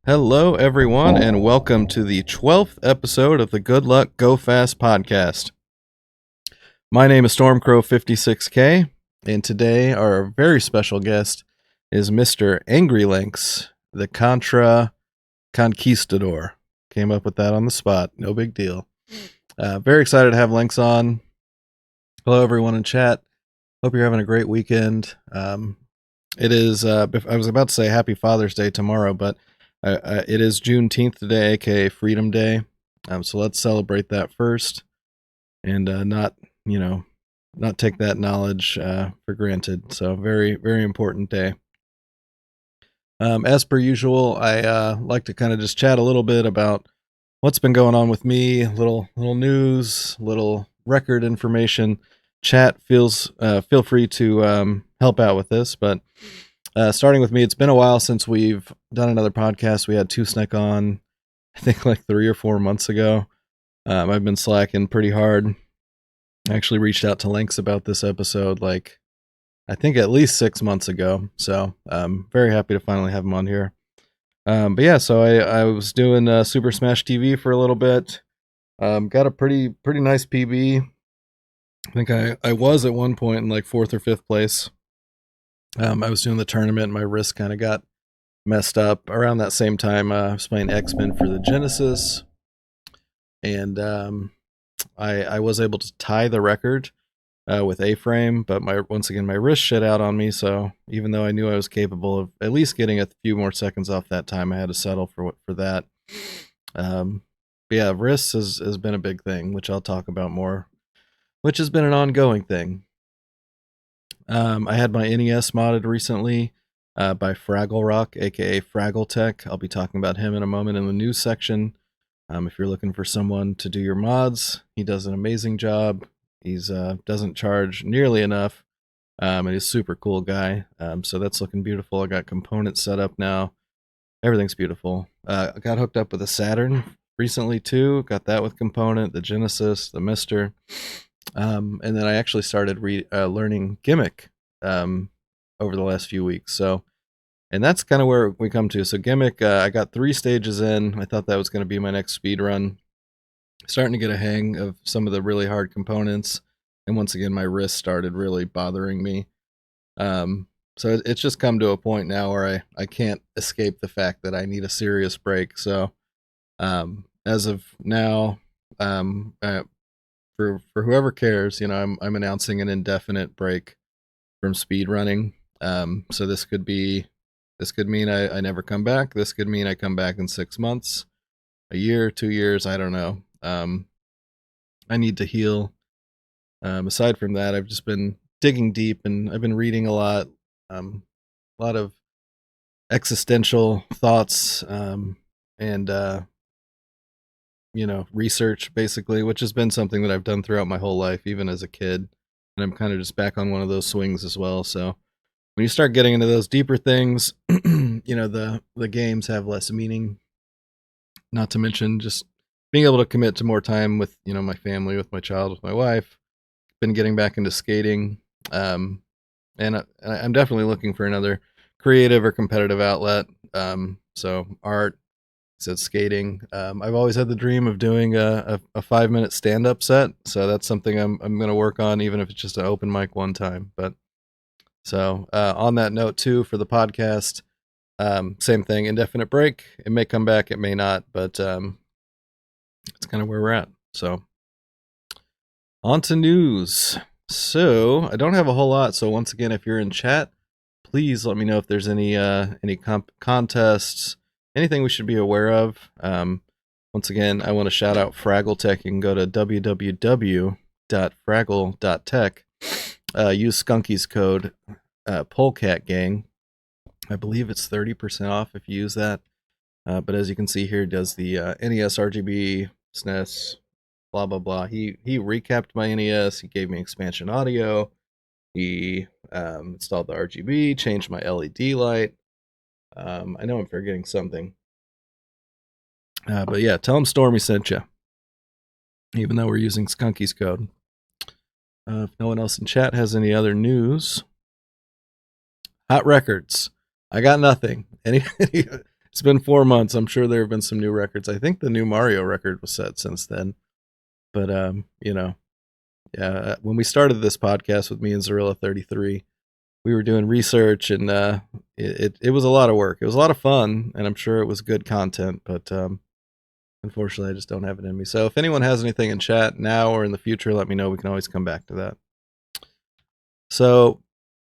Hello, everyone, and welcome to the 12th episode of the Good Luck Go Fast podcast. My name is Stormcrow56K, and today our very special guest is Mr. AngryLanks, the Contra Conquistador. Came up with that on the spot, no big deal. Very excited to have Lanks on. Hello, everyone in chat. Hope you're having a great weekend. It is, I was about to say Happy Father's Day tomorrow, but it is Juneteenth today, aka Freedom Day. So let's celebrate that first, and not take that knowledge for granted. So very, very important day. As per usual, I like to kind of just chat a little bit about what's been going on with me, little news, little record information. Chat feel free to help out with this, but starting with me, it's been a while since we've done another podcast. We had Two Sneck on, I think, like 3 or 4 months ago. I've been slacking pretty hard. I actually reached out to Lanks about this episode, like, I think at least 6 months ago. So I'm very happy to finally have him on here. But yeah, so I was doing Super Smash TV for a little bit. Got a pretty nice PB. I think I was at one point in like 4th or 5th place. I was doing the tournament and my wrist kind of got messed up. Around that same time, I was playing X-Men for the Genesis. And I was able to tie the record with A-frame, but once again, my wrist shit out on me. So even though I knew I was capable of at least getting a few more seconds off that time, I had to settle for that. But yeah, wrists has been a big thing, which I'll talk about more, which has been an ongoing thing. I had my NES modded recently by Fraggle Rock, aka Fraggle Tech. I'll be talking about him in a moment in the news section. If you're looking for someone to do your mods, he does an amazing job. He's doesn't charge nearly enough, and he's a super cool guy. So that's looking beautiful. I got components set up now. Everything's beautiful. I got hooked up with a Saturn recently too. Got that with component, the Genesis, the Mister. And then I actually started learning Gimmick over the last few weeks. So, and that's kind of where we come to. So Gimmick, I got 3 stages in. I thought that was going to be my next speed run. Starting to get a hang of some of the really hard components. And once again, my wrist started really bothering me. So it's just come to a point now where I can't escape the fact that I need a serious break. So as of now, for whoever cares, I'm announcing an indefinite break from speed running. So this could mean I never come back. This could mean I come back in 6 months, a year, 2 years. I don't know. I need to heal. Aside from that, I've just been digging deep and I've been reading a lot of existential thoughts and research, basically, which has been something that I've done throughout my whole life, even as a kid. And I'm kind of just back on one of those swings as well. So when you start getting into those deeper things, the games have less meaning. Not to mention just being able to commit to more time with my family, with my child, with my wife. Been getting back into skating, and I'm definitely looking for another creative or competitive outlet. So art, said skating. I've always had the dream of doing a 5-minute stand-up set, so that's something I'm going to work on, even if it's just an open mic one time. But so on that note too, for the podcast, same thing, indefinite break. It may come back, it may not, but it's kind of where we're at. So on to news. So I don't have a whole lot. So once again, if you're in chat, please let me know if there's any contests, anything we should be aware of. Once again, I want to shout out Fraggle Tech. You can go to www.fraggle.tech. Use Skunky's code Polecat Gang. I believe it's 30% off if you use that. But as you can see here, it does the NES, RGB, SNES, blah blah blah. He recapped my NES. He gave me expansion audio. He installed the RGB, changed my LED light. I know I'm forgetting something. But yeah, tell him Stormy sent you. Even though we're using Skunky's code. If no one else in chat has any other news. Hot records. I got nothing. It's been 4 months. I'm sure there have been some new records. I think the new Mario record was set since then. But yeah. When we started this podcast with me and Zorilla 33, we were doing research, and it was a lot of work. It was a lot of fun, and I'm sure it was good content. But unfortunately, I just don't have it in me. So if anyone has anything in chat now or in the future, let me know. We can always come back to that. So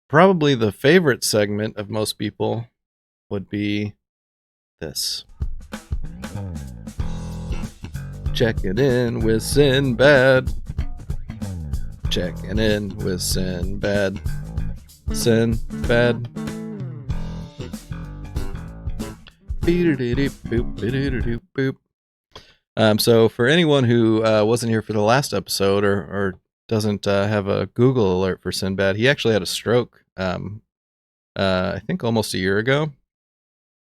probably the favorite segment of most people would be this. Checking in with Sinbad. Checking in with Sinbad. Sinbad. So for anyone who wasn't here for the last episode or doesn't have a Google alert for Sinbad, he actually had a stroke. I think almost a year ago.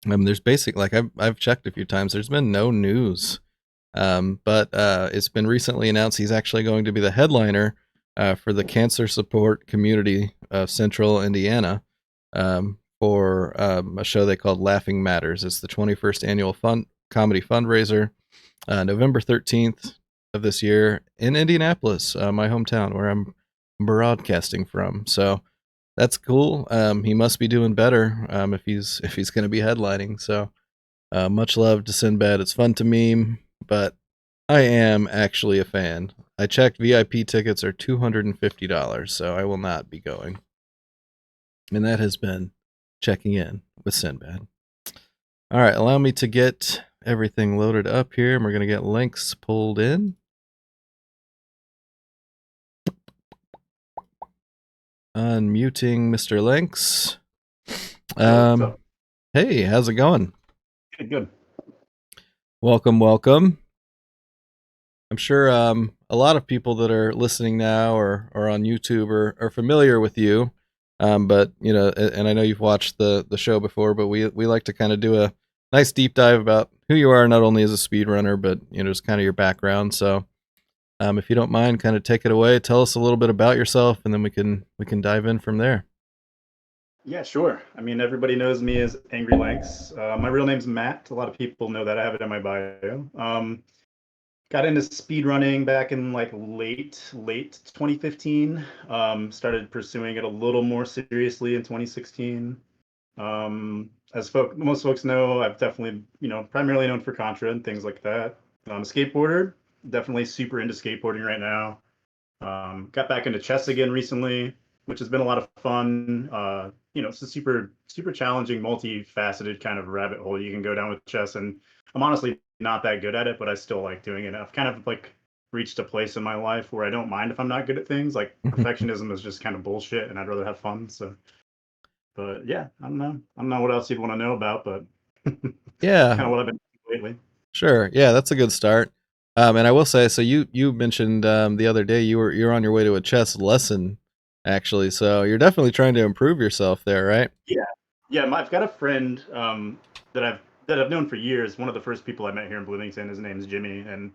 There's basically, like, I've checked a few times. There's been no news, but it's been recently announced he's actually going to be the headliner for the cancer support community of Central Indiana for a show they called Laughing Matters. It's the 21st annual comedy fundraiser, November 13th of this year in Indianapolis, my hometown, where I'm broadcasting from. So that's cool. He must be doing better if he's going to be headlining. So much love to Sinbad. It's fun to meme, but I am actually a fan. I checked, VIP tickets are $250, so I will not be going. And that has been checking in with Sinbad. All right, allow me to get everything loaded up here, and we're going to get links pulled in. Unmuting Mr. Links. Hey, how's it going? Good. Welcome. I'm sure a lot of people that are listening now or on YouTube are familiar with you. But and I know you've watched the show before, but we like to kind of do a nice deep dive about who you are, not only as a speedrunner, but just kind of your background. So if you don't mind, kind of take it away. Tell us a little bit about yourself, and then we can dive in from there. Yeah, sure. I mean, everybody knows me as AngryLanks. My real name's Matt. A lot of people know that. I have it in my bio. Got into speedrunning back in like late 2015. Started pursuing it a little more seriously in 2016. Most folks know, I've definitely, primarily known for Contra and things like that. Skateboarder, definitely super into skateboarding right now. Got back into chess again recently, which has been a lot of fun. It's a super challenging, multifaceted kind of rabbit hole you can go down with chess, and I'm honestly not that good at it, but I still like doing it. I've kind of like reached a place in my life where I don't mind if I'm not good at things. Like perfectionism is just kind of bullshit, and I'd rather have fun. So, but yeah, I don't know what else you'd want to know about, but it's Yeah, kind of what I've been doing lately. sure. Yeah, that's a good start. And I will say, so you mentioned the other day you're on your way to a chess lesson, actually. So you're definitely trying to improve yourself there, right? Yeah, yeah. I've got a friend that I've known for years. One of the first people I met here in Bloomington. His name's Jimmy, and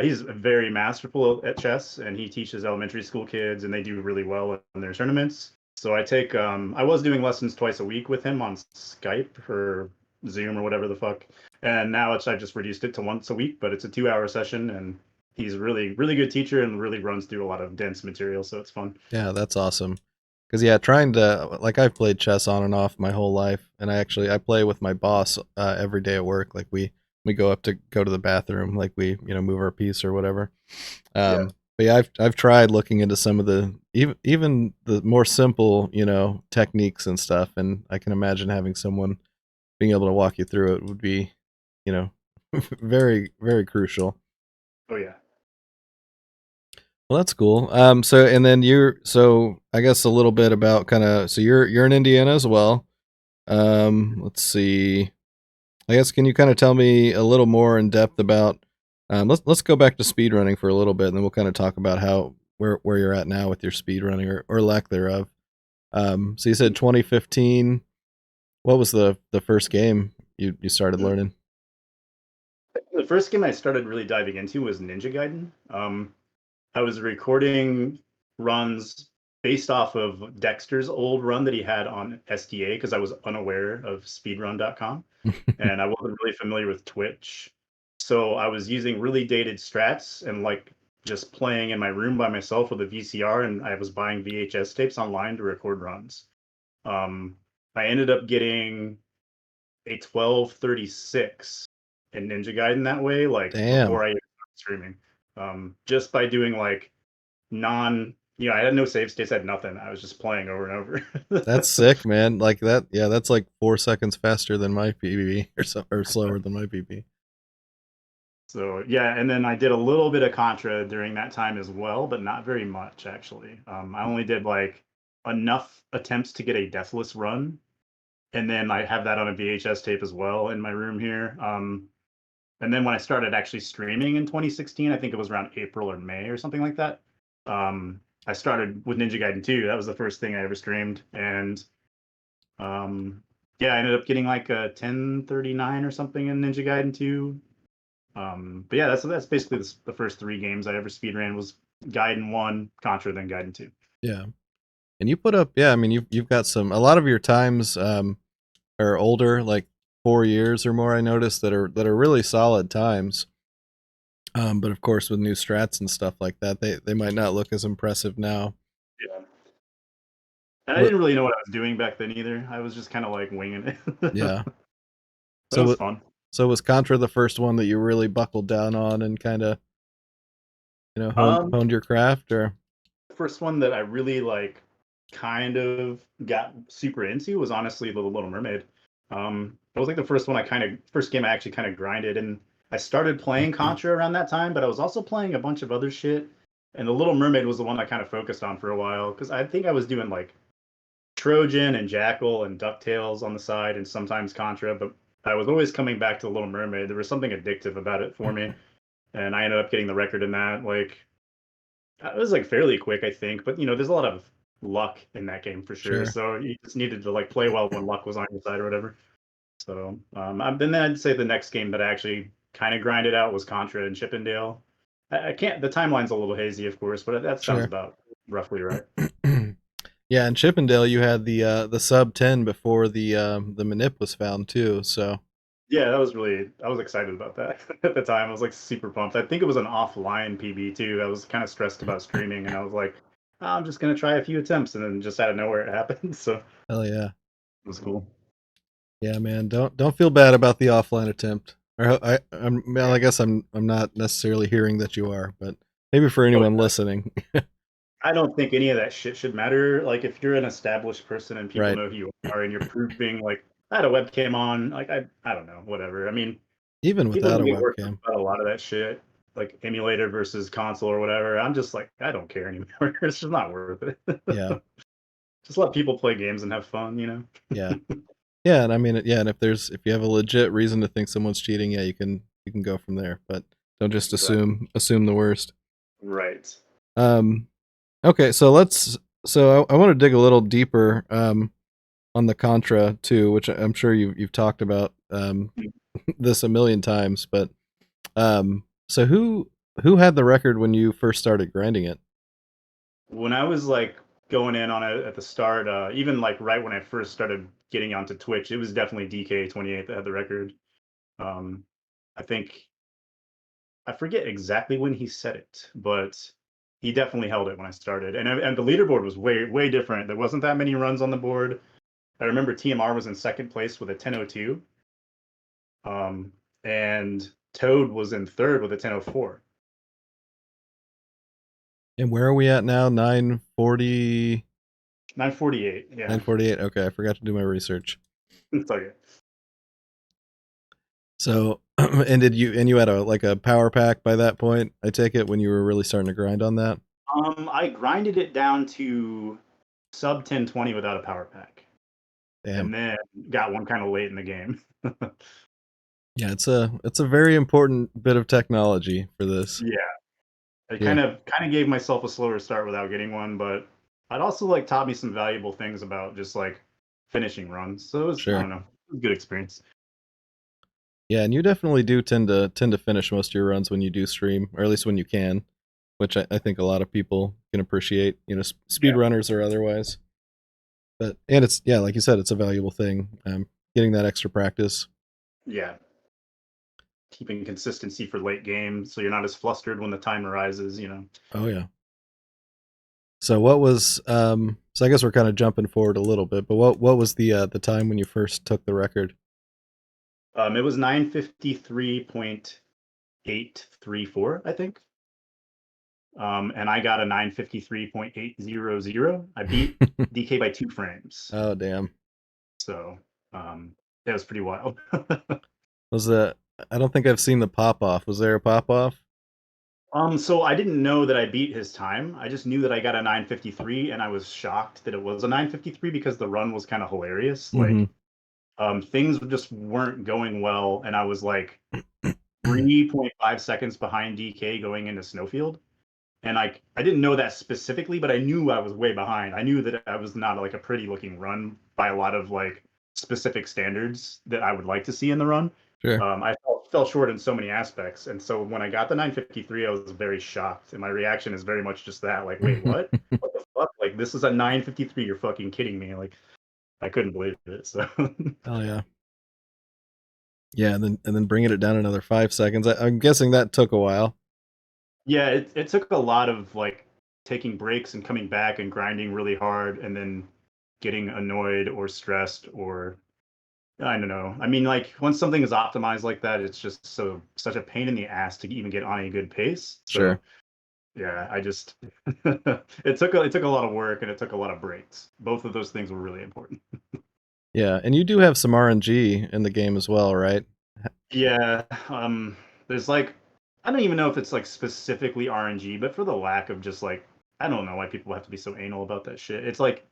he's very masterful at chess, and he teaches elementary school kids, and they do really well in their tournaments. So I was doing lessons twice a week with him on Skype or Zoom or whatever the fuck, and now I've just reduced it to once a week, but it's a 2 hour session, and he's really good teacher and really runs through a lot of dense material, so it's fun. Yeah, that's awesome. Because yeah, trying to, like, I've played chess on and off my whole life, and I play with my boss every day at work. Like we go up to go to the bathroom, like we move our piece or whatever. Yeah. But yeah, I've tried looking into some of the even the more simple techniques and stuff, and I can imagine having someone being able to walk you through it would be you know very crucial. Oh yeah. Well, that's cool. So and then I guess a little bit about kind of, so you're in Indiana as well. Let's see. I guess, can you kind of tell me a little more in depth about let's go back to speedrunning for a little bit, and then we'll kind of talk about how where you're at now with your speedrunning or lack thereof. So you said 2015. What was the first game you started learning? The first game I started really diving into was Ninja Gaiden. I was recording runs based off of Dexter's old run that he had on SDA because I was unaware of speedrun.com and I wasn't really familiar with Twitch. So I was using really dated strats and like just playing in my room by myself with a VCR, and I was buying VHS tapes online to record runs. Um, I ended up getting a 1236 in Ninja Gaiden that way, like Damn, before I even started streaming. Just by doing like I had no save states, I had nothing. I was just playing over and that's over. sick, man. Like that, yeah, that's like 4 seconds faster than my PB or slower than my PB. So yeah, and then I did a little bit of Contra during that time as well, but not very much actually. I only did like enough attempts to get a deathless run, and then I have that on a VHS tape as well in my room here. And then when I started actually streaming in 2016, I think it was around April or May or something like that. I started with Ninja Gaiden 2. That was the first thing I ever streamed, and um, yeah, I ended up getting like a 1039 or something in Ninja Gaiden 2. But yeah, that's basically the first three games I ever speedran was Gaiden 1, Contra, then Gaiden 2. Yeah, and you put up, yeah. I mean, you've got some. A lot of your times are older, like 4 years or more. I noticed that are really solid times. But of course, with new strats and stuff like that, they might not look as impressive now. Yeah. And I What? didn't really know what I was doing back then either. I was just kind of like winging it. Yeah. But it So was what? fun. So was Contra the first one that you really buckled down on and kind of honed Um, honed your craft, or the first one that I really like kind of got super into was honestly The Little Mermaid. It was like the first game I actually kind of grinded, and I started playing Contra around that time, but I was also playing a bunch of other shit. And The Little Mermaid was the one I kind of focused on for a while because I think I was doing like Trojan and Jackal and DuckTales on the side and sometimes Contra, but I was always coming back to The Little Mermaid. There was something addictive about it for me, and I ended up getting the record in that. Like it was like fairly quick, I think, but there's a lot of luck in that game for sure. sure, So you just needed to like play well when luck was on your side or whatever. So then I'd say the next game that I actually kind of grinded out was Contra and Chippendale. I can't. The timeline's a little hazy, of course, but that sounds sure. about roughly right. Yeah, in Chippendale, you had the sub 10 before the manip was found too. So Yeah, I was excited about that at the time. I was like super pumped. I think it was an offline PB too. I was kind of stressed about streaming, and I was like, "Oh, I'm just gonna try a few attempts," and then just out of nowhere it happened. So it hell yeah, was cool. yeah, man. Don't feel bad about the offline attempt. Or well, I guess I'm not necessarily hearing that you are, but maybe for Oh, anyone listening, I don't think any of that shit should matter. Like if you're an established person and people right? know who you are, and you're proving like I had a webcam on, like I don't know, whatever. I mean, Even people without can a get worked up webcam. about a lot of that shit, like emulator versus console or whatever. I'm just like, I don't care anymore. It's just not worth it. Yeah, Just let people play games and have fun. yeah. Yeah, and I mean, yeah, and if you have a legit reason to think someone's cheating, yeah, you can go from there, but don't just Exactly. assume the worst. Right. Um, okay, so I want to dig a little deeper on the Contra too, which I'm sure you've talked about this a million times, but so who had the record when you first started grinding it? When I was like going in on it at the start, even like right when I first started getting onto Twitch, it was definitely DK28 that had the record. Um, I think I forget exactly when he said it, but he definitely held it when I started. And the leaderboard was way different. There wasn't that many runs on the board. I remember TMR was in second place with a 10:02, um, and Toad was in third with a 10:04. And where are we at now? 940, 9:48. Yeah, 948. Okay, I forgot to do my research. it's okay. So, and you had a power pack by that point? I take it when you were really starting to grind on that. I grinded it down to sub 1020 without a power pack, Damn. and then got one kind of late in the game. Yeah, it's a very important bit of technology for this. Yeah, I Yeah, kind of gave myself a slower start without getting one, but it also like taught me some valuable things about just like finishing runs. So it was I sure. don't know, it was a good experience. Yeah, and you definitely do tend to finish most of your runs when you do stream, or at least when you can, which I think a lot of people can appreciate, Yeah, speedrunners or otherwise. But and it's yeah, like you said, it's a valuable thing. Getting that extra practice. yeah. Keeping consistency for late game, so you're not as flustered when the time arises. Oh yeah. So what was so I guess we're kind of jumping forward a little bit, but what was the time when you first took the record? It was 953.834, I think. And I got a 953.800. I beat DK by 2 frames. Oh damn. So that was pretty wild. Was that I don't think I've seen the pop off. Was there a pop off? So I didn't know that I beat his time. I just knew that I got a 953, and I was shocked that it was a 953 because the run was kind of hilarious. Mm-hmm. Like, things just weren't going well, and I was like 3.5 seconds behind DK going into Snowfield. And I didn't know that specifically, but I knew I was way behind. I knew that I was not like a pretty looking run by a lot of like specific standards that I would like to see in the run. Sure. I fell short in so many aspects, and so when I got the 953, I was very shocked, and my reaction is very much just that, like, wait, what? What the fuck? Like, this is a 953? You're fucking kidding me? Like, I couldn't believe it. So Oh yeah. Yeah, and then bringing it down another 5 seconds. I'm guessing that took a while. yeah, it took a lot of like taking breaks and coming back and grinding really hard, and then getting annoyed or stressed or I don't know. I mean, like once something is optimized like that, it's just such a pain in the ass to even get on a good pace. So Sure. yeah, I just it took a lot of work and it took a lot of breaks. Both of those things were really important. Yeah, and you do have some RNG in the game as well, right? Yeah, there's like I don't even know if it's like specifically RNG, but for the lack of just like I don't know why people have to be so anal about that shit. It's like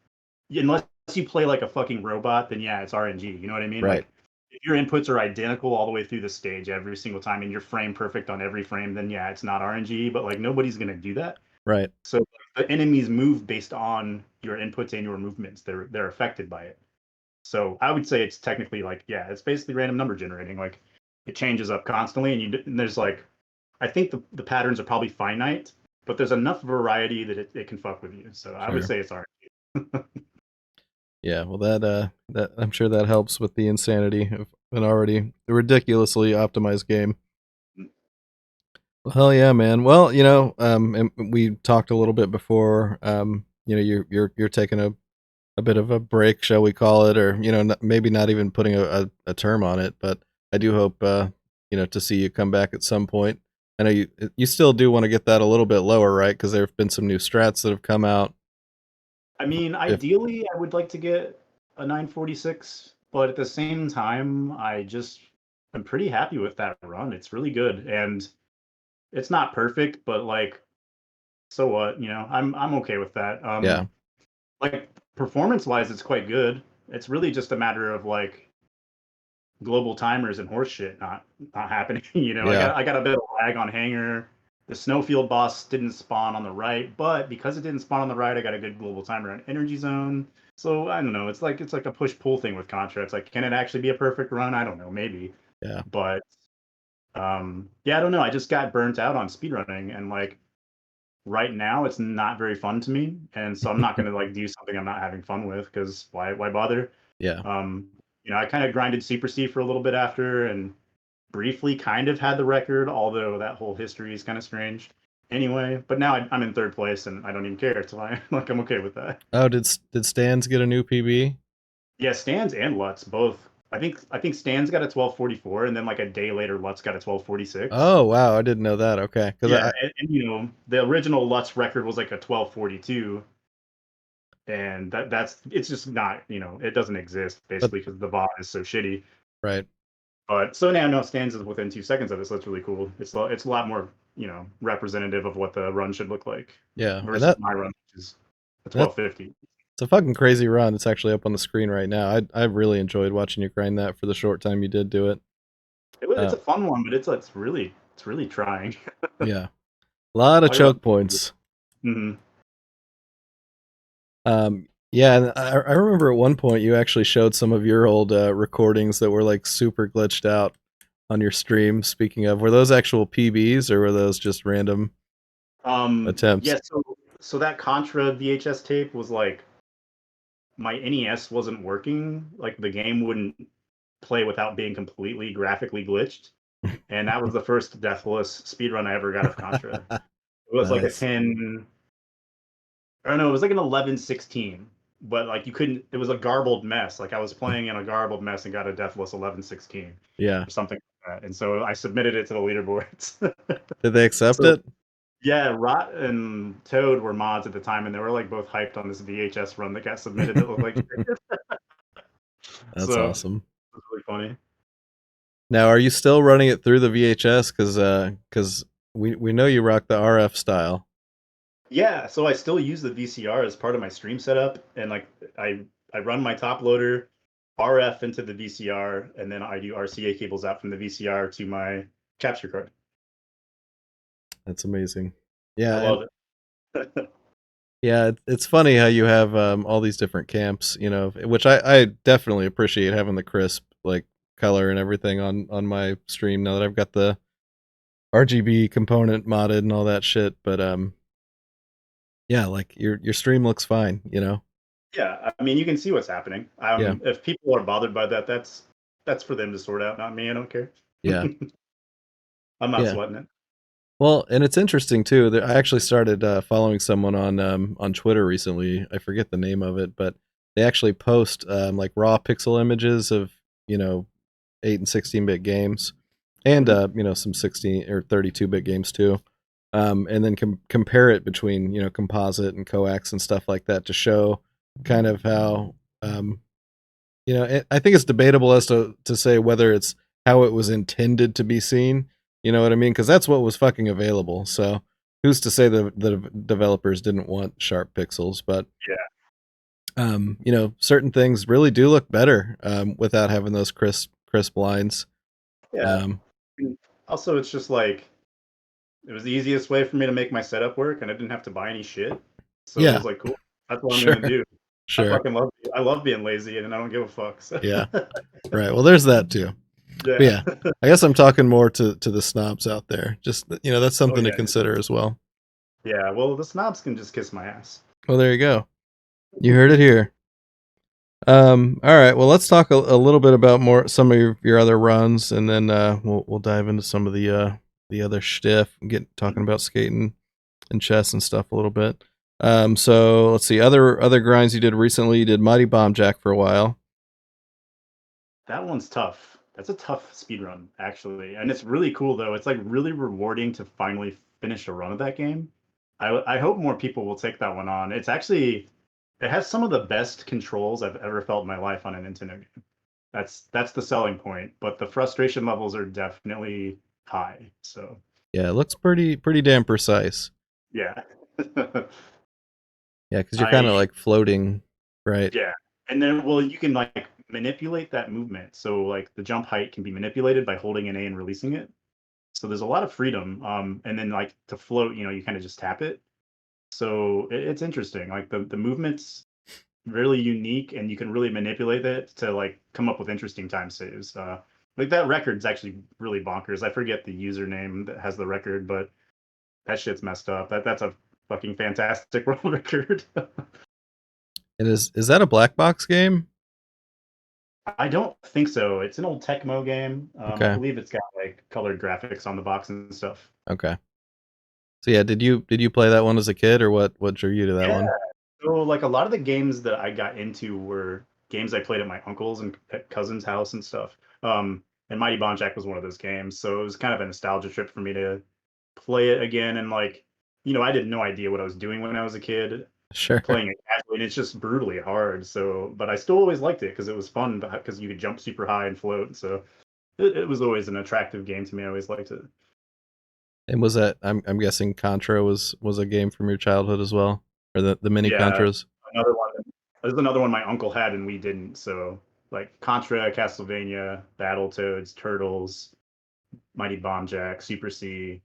unless you play like a fucking robot, then yeah, it's RNG. You know what I mean? Right. Like if your inputs are identical all the way through the stage every single time and you're frame perfect on every frame, then yeah, it's not RNG. But like nobody's gonna do that. Right. So the enemies move based on your inputs and your movements. They're affected by it. So I would say it's technically like yeah, it's basically random number generating. Like it changes up constantly, and there's like I think the patterns are probably finite, but there's enough variety that it can fuck with you. So I would Sure. say it's RNG. Yeah, well that I'm sure that helps with the insanity of an already ridiculously optimized game. Well, hell yeah, man. Well, and we talked a little bit before. You're taking a bit of a break, shall we call it, or maybe not even putting a term on it. But I do hope to see you come back at some point. I know you still do want to get that a little bit lower, right? Because there have been some new strats that have come out. I mean, If ideally, I would like to get a 946, but at the same time, I'm pretty happy with that run. It's really good, and it's not perfect, but like, so what? I'm okay with that. yeah, Like performance wise, it's quite good. It's really just a matter of like global timers and horse shit not happening. I yeah, got a bit of lag on hanger. The snowfield boss didn't spawn on the right, but because it didn't spawn on the right, I got a good global timer on energy zone. So I don't know. It's like a push pull thing with Contra. It's like, can it actually be a perfect run? I don't know, maybe. yeah. But yeah, I don't know. I just got burnt out on speedrunning, and like right now, it's not very fun to me, and so I'm not gonna like do something I'm not having fun with because why bother? Yeah. Um, I kind of grinded Super C for a little bit after, and briefly kind of had the record, although that whole history is kind of strange. Anyway, but now I'm in third place, and I don't even care. So I'm okay with that. Oh, did Stans get a new PB? Yeah, Stans and Lutz both. I think Stans got a 1244, and then like a day later, Lutz got a 1246. Oh wow, I didn't know that. Okay, because Yeah, and the original Lutz record was like a 1242, and that's it's just not it doesn't exist but basically because the VOD is so shitty. right, But so now no Stans is within 2 seconds of it, so that's really cool. It's a lot more representative of what the run should look like yeah, and versus my run, which is a that's 1250. it's a fucking crazy run. It's actually up on the screen right now. I really enjoyed watching you grind that for the short time you did do it. It's Uh, a fun one, but it's really trying. yeah, a lot of Talk about choke points. hmm Yeah, and I remember at one point you actually showed some of your old recordings that were like super glitched out on your stream. Speaking of, were those actual PBs or were those just random Yeah, attempts? So that Contra VHS tape was like my NES wasn't working. Like the game wouldn't play without being completely graphically glitched. And that was the first deathless speedrun I ever got of Contra. It was like a Nice. 10, or no, it was like an 11-16. But like you couldn't, it was a garbled mess. Like I was playing in a garbled mess and got a deathless 11-16 Yeah. or something like that. And so I submitted it to the leaderboards. Did they accept So it? yeah, Rot and Toad were mods at the time, and they were like both hyped on this VHS run that got submitted that looked like shit. That's So it awesome. was really funny. Now, are you still running it through the VHS? Because we know you rock the RF style. Yeah, so I still use the VCR as part of my stream setup, and like I run my top loader RF into the VCR, and then I do RCA cables out from the VCR to my capture card. That's amazing. I Yeah, and love it. yeah, it's funny how you have all these different camps, which I definitely appreciate having the crisp like color and everything on my stream now that I've got the RGB component modded and all that shit. But yeah, like your stream looks fine. Yeah, I mean you can see what's happening. Yeah, If people are bothered by that, that's for them to sort out, not me. I don't care. yeah, I'm not yeah. sweating it. Well, and it's interesting too. That I actually started following someone on Twitter recently. I forget the name of it, but they actually post like raw pixel images of 8 and 16-bit games, and Mhm. some 16 or 32-bit games too. And then compare it between composite and coax and stuff like that to show kind of how I think it's debatable as to say whether it's how it was intended to be seen. You know what I mean? Because that's what was fucking available. So who's to say the developers didn't want sharp pixels? But Yeah, certain things really do look better without having those crisp lines. yeah. Um, And also, it's just like it was the easiest way for me to make my setup work, and I didn't have to buy any shit. So it yeah, was like, cool. That's what I'm gonna sure, do. sure, I love being lazy, and I don't give a fuck. So yeah, right. Well, there's that too. But yeah. yeah, I guess I'm talking more to the snobs out there. Just that's Oh something to yeah. consider as well. Yeah. Well, the snobs can just kiss my ass. Well, there you go. You heard it here. All right. Well, let's talk a little bit about more some of your other runs, and then we'll dive into some of the other stuff and get talking about skating and chess and stuff a little bit. So let's see other grinds you did recently. You did Mighty Bomb Jack for a while. That one's tough. That's a tough speed run, actually, and it's really cool though. It's like really rewarding to finally finish a run of that game. I hope more people will take that one on. It has some of the best controls I've ever felt in my life on a Nintendo game. That's the selling point, but the frustration levels are definitely high. So Yeah, it looks pretty damn precise. yeah. Yeah, because you're kind I of like floating, right? Yeah. And then well you can like manipulate that movement. So like the jump height can be manipulated by holding an A and releasing it. So there's a lot of freedom. And then like to float, you kind of just tap it. So it's interesting. Like the movement's really unique, and you can really manipulate it to like come up with interesting time saves. Like that record's actually really bonkers. I forget the username that has the record, but that shit's messed up. That's a fucking fantastic world record. And is that a black box game? I don't think so. It's an old Tecmo game. I Okay, believe it's got like colored graphics on the box and stuff. okay. So yeah, did you play that one as a kid, or what drew you to that Yeah. one? So like a lot of the games that I got into were games I played at my uncle's and cousin's house and stuff. And Mighty Bonjack was one of those games, so it was kind of a nostalgia trip for me to play it again. And like, I had no idea what I was doing when I was a kid Sure. playing it casually, and it's just brutally hard. So, but I still always liked it because it was fun because you could jump super high and float. So it was always an attractive game to me. I always liked it. And was that I'm guessing Contra was a game from your childhood as well, or the mini Yeah, Contras? another one. There's another one my uncle had and we didn't. So like Contra, Castlevania, Battletoads, Turtles, Mighty Bomb Jack, Super C.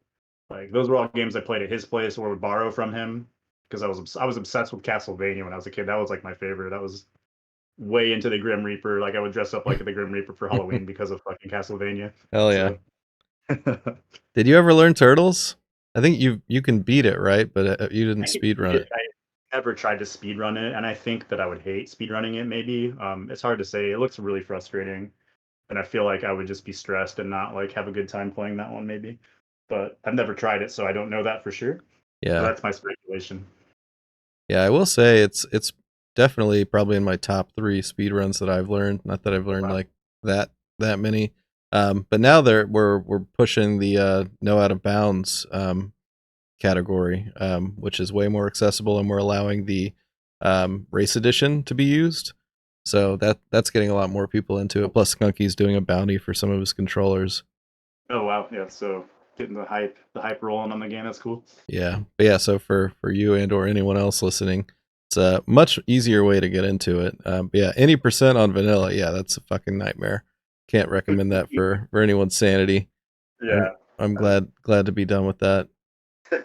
Like those were all games I played at his place or would borrow from him because I was obsessed with Castlevania when I was a kid. That was like my favorite. That was way into the Grim Reaper. Like I would dress up like the Grim Reaper for Halloween because of fucking Castlevania. Hell yeah! So Did you ever learn Turtles? I think you can beat it, right? But you didn't I could speed beat run it. it. I never tried to speed run it, and I think that I would hate speed running it. Maybe it's hard to say. It looks really frustrating, and I feel like I would just be stressed and not like have a good time playing that one. Maybe, but I've never tried it, so I don't know that for sure. But Yeah, that's my speculation. yeah. I will say it's definitely probably in my top three speed runs that I've learned. Not that I've Oh, learned wow. like that many. But now we're pushing the no out of bounds category, which is way more accessible, and we're allowing the race edition to be used. So that's getting a lot more people into it. Plus, Skunky's doing a bounty for some of his controllers. Oh wow, yeah. So getting the hype rolling on the game. That's cool. Yeah, but yeah. So for you and or anyone else listening, it's a much easier way to get into it. But yeah, any percent on vanilla, yeah, that's a fucking nightmare. Can't recommend that for anyone's sanity. I'm Yeah, I'm glad to be done with that. it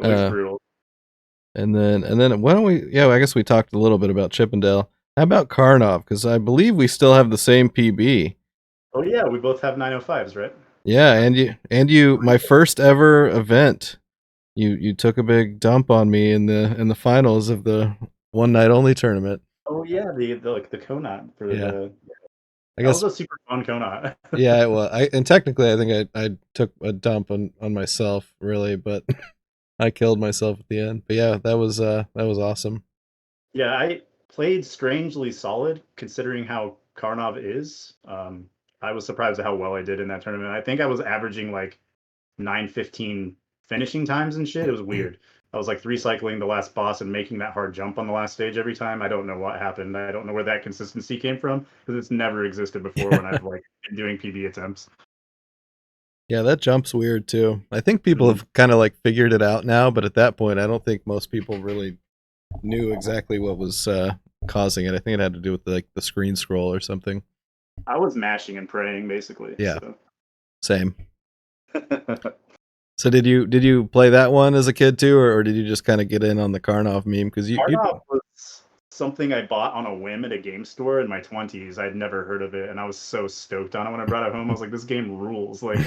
looks Uh, brutal. and then why don't we? Yeah, I guess we talked a little bit about Chippendale. How about Karnov? Because I believe we still have the same PB. Oh yeah, we both have 905s, right? Yeah, and you, my first ever event. You took a big dump on me in the finals of the one night only tournament. Oh yeah, the like the Conot for Yeah, the I that was guess. a super fun Conot. Yeah, well, I and technically I think I took a dump on myself really, but I killed myself at the end. But yeah, that was awesome. Yeah, I played strangely solid considering how Karnov is. I was surprised at how well I did in that tournament. I think I was averaging like 9:15 finishing times and shit. It was weird. I was like three cycling the last boss and making that hard jump on the last stage every time. I don't know what happened. I don't know where that consistency came from because it's never existed before when I've like been doing PB attempts. Yeah, that jump's weird too. I think people Mhm. have kind of like figured it out now, but at that point, I don't think most people really knew exactly what was causing it. I think it had to do with like the screen scroll or something. I was mashing and praying basically. Yeah, So same. So did you play that one as a kid too, or did you just kind of get in on the Karnov meme? Because you Karnov was something I bought on a whim at a game store in my 20s. I'd never heard of it, and I was so stoked on it when I brought it home. I was like, "This game rules!" Like,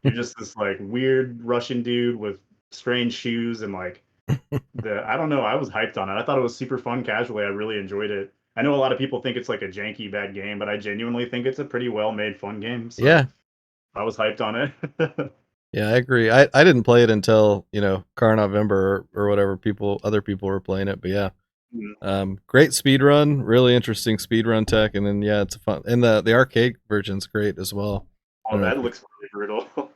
you're just this like weird Russian dude with strange shoes and like the I don't know. I was hyped on it. I thought it was super fun casually. I really enjoyed it. I know a lot of people think it's like a janky bad game, but I genuinely think it's a pretty well made fun game. So Yeah, I was hyped on it. yeah, I agree. I didn't play it until Karnovember or whatever other people were playing it, but yeah. Great speed run, really interesting speed run tech, and then yeah, it's a fun, and the arcade version's great as well. I Oh, don't know that if you, looks really brutal.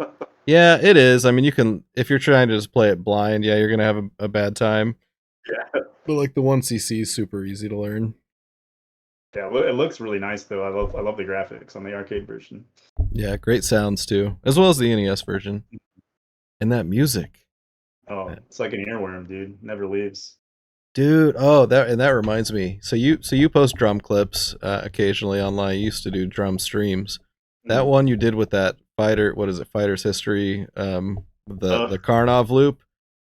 yeah, it is. I mean, you can if you're trying to just play it blind, yeah, you're gonna have a bad time. Yeah. But like the 1cc is super easy to learn. Yeah, it looks really nice though. I love the graphics on the arcade version. Yeah, great sounds too, as well as the NES version, and that music. Oh, it's like an earworm, dude. Never leaves. Dude, oh, that reminds me. So you post drum clips occasionally online. You used to do drum streams. That Mm. one you did with that fighter, what is it? Fighter's History, Uh, the Karnov loop.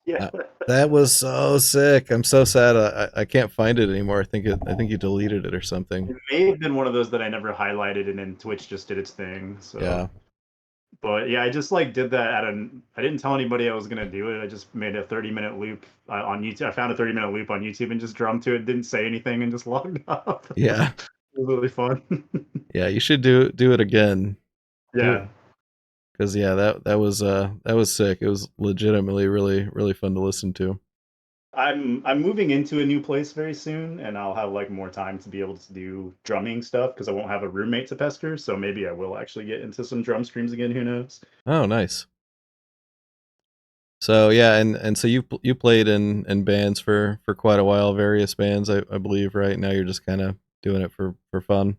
yeah. Uh, that was so sick. I'm so sad. I can't find it anymore. I think you deleted it or something. It may have been one of those that I never highlighted, and then Twitch just did its thing. So, Yeah, but yeah, I just like did that at an. I didn't tell anybody I was gonna do it. I just made a 30-minute loop on YouTube. I found a 30-minute loop on YouTube and just drummed to it. Didn't say anything and just logged off. yeah, It was really fun. yeah. You should do it again. Do it Yeah. because yeah, that was sick. It was legitimately really fun to listen to. I'm moving into a new place very soon, and I'll have like more time to be able to do drumming stuff because I won't have a roommate to pester. So maybe I will actually get into some drum streams again. Who knows? Oh, nice. So yeah, and so you played in bands for quite a while, various bands, I believe. Right now, you're just kind of doing it for fun.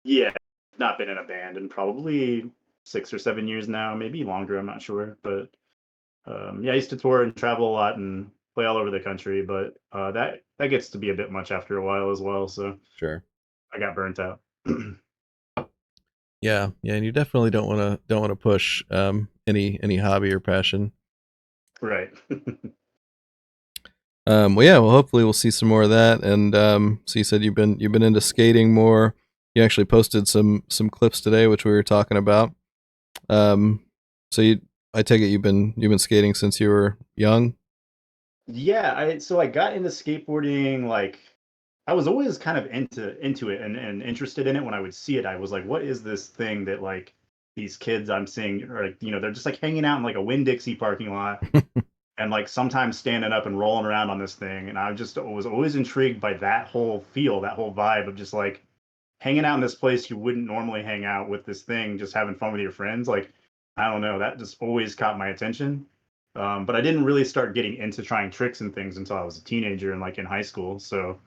Yeah, not been in a band in probably 6 or 7 years now, maybe longer. I'm not sure, but yeah, I used to tour and travel a lot and play all over the country. But that gets to be a bit much after a while as well. So Sure. I got burnt out. Yeah, yeah, and you definitely don't want to push any hobby or passion. Right. Well, yeah, well, hopefully we'll see some more of that. And so you said you've been into skating more. You actually posted some clips today, which we were talking about. Um, so you I take it you've been skating since you were young. Yeah, I got into skateboarding like I was always kind of into it and interested in it when I would see it. I was like, what is this thing that like these kids I'm seeing are like, they're just like hanging out in like a Winn-Dixie parking lot and like sometimes standing up and rolling around on this thing. And I just was always intrigued by that whole feel, that whole vibe of just like hanging out in this place you wouldn't normally hang out with this thing, just having fun with your friends. Like, I don't know, that just always caught my attention. But I didn't really start getting into trying tricks and things until I was a teenager and like in high school. So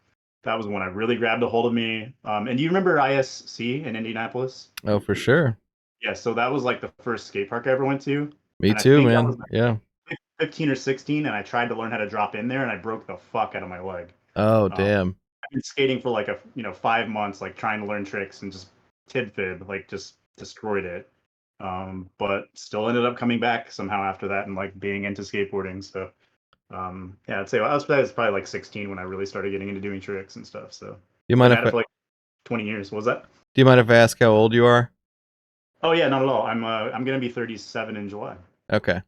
that was when I really grabbed a hold of me. And do you remember ISC in Indianapolis? Oh, for sure. Yeah, so that was like the first skate park I ever went to. Me And I too, think I was man. Yeah. like 15 or 16, and I tried to learn how to drop in there, and I broke the fuck out of my leg. Oh, Um, damn. I've been skating for like 5 months, like trying to learn tricks and just tid fib, like just destroyed it. But still ended up coming back somehow after that and like being into skateboarding. So yeah, I'd say I was probably like 16 when I really started getting into doing tricks and stuff. So Do you mind been if at it I, for like 20 years. What was that? do you mind if I ask how old you are? Oh yeah, not at all. I'm gonna be 37 in July. Okay.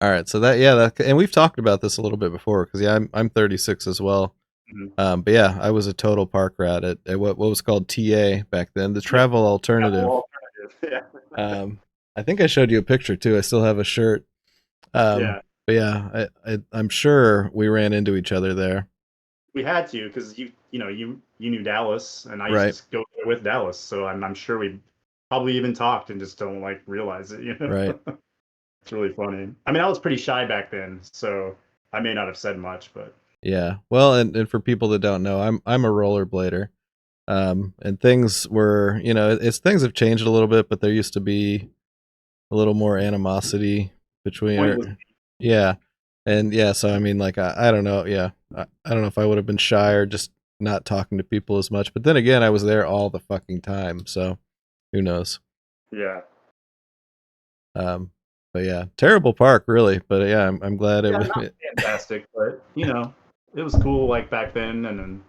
All right. So that, yeah, that, and we've talked about this a little bit before because yeah, I'm 36 as well. Mhm. But yeah, I was a total park rat at what was called TA back then, the Yeah, travel alternative. alternative. Yeah, I think I showed you a picture too. I still have a shirt. yeah. But yeah, I'm sure we ran into each other there. We had to because you knew Dallas, and I used Right. to go there with Dallas, so I'm sure we probably even talked and just don't like realize it. Right. It's really funny. I mean, I was pretty shy back then, so I may not have said much, but Yeah. Well, and for people that don't know, I'm a rollerblader. And things were, it's things have changed a little bit, but there used to be a little more animosity between, pointless. yeah. And yeah, so I mean, like, I don't know. Yeah. I don't know if I would have been shy or just not talking to people as much. But then again, I was there all the fucking time. So who knows? Yeah, Um, but yeah, terrible park, really. But yeah, I'm glad it yeah, was. not fantastic, but it was cool like back then, and then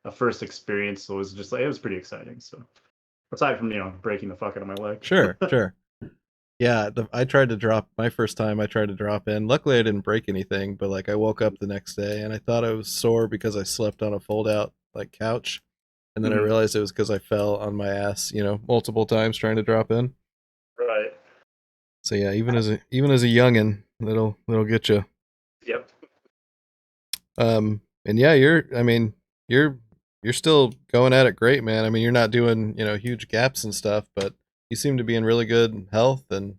a first experience was just like it was pretty exciting. So aside from breaking the fuck out of my leg. Sure, sure. Yeah, I tried to drop my first time. I tried to drop in. Luckily, I didn't break anything, but like I woke up the next day and I thought I was sore because I slept on a fold-out like couch, and then I Mhm. realized it was because I fell on my ass, multiple times trying to drop in. Right. So yeah, even as a youngin, that'll get you. Yep. And yeah, I mean, you're you're still going at it great, man. I mean, you're not doing huge gaps and stuff, but you seem to be in really good health, and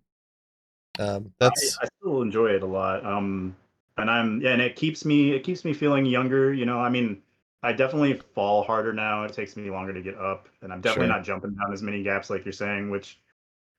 that's I still enjoy it a lot. And and it keeps me feeling younger. I mean, I definitely fall harder now. It takes me longer to get up, and I'm definitely sure. not jumping down as many gaps like you're saying. Which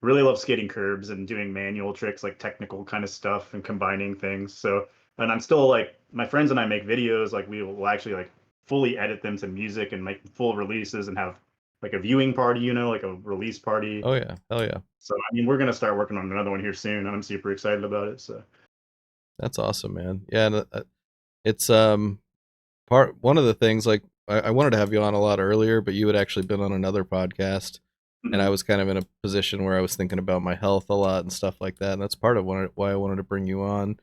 really love skating curbs and doing manual tricks like technical kind of stuff and combining things. So, and I'm still like my friends and I make videos. Like we will actually like fully edit them to music and make full releases and have like a viewing party. Like a release party. Oh yeah, hell yeah. So I mean, we're gonna start working on another one here soon, and I'm super excited about it. So. That's awesome, man. Yeah, and it's part one of the things like I wanted to have you on a lot earlier, but you had actually been on another podcast, and I Mhm. was kind of in a position where I was thinking about my health a lot and stuff like that, and that's part of why I wanted to bring you on.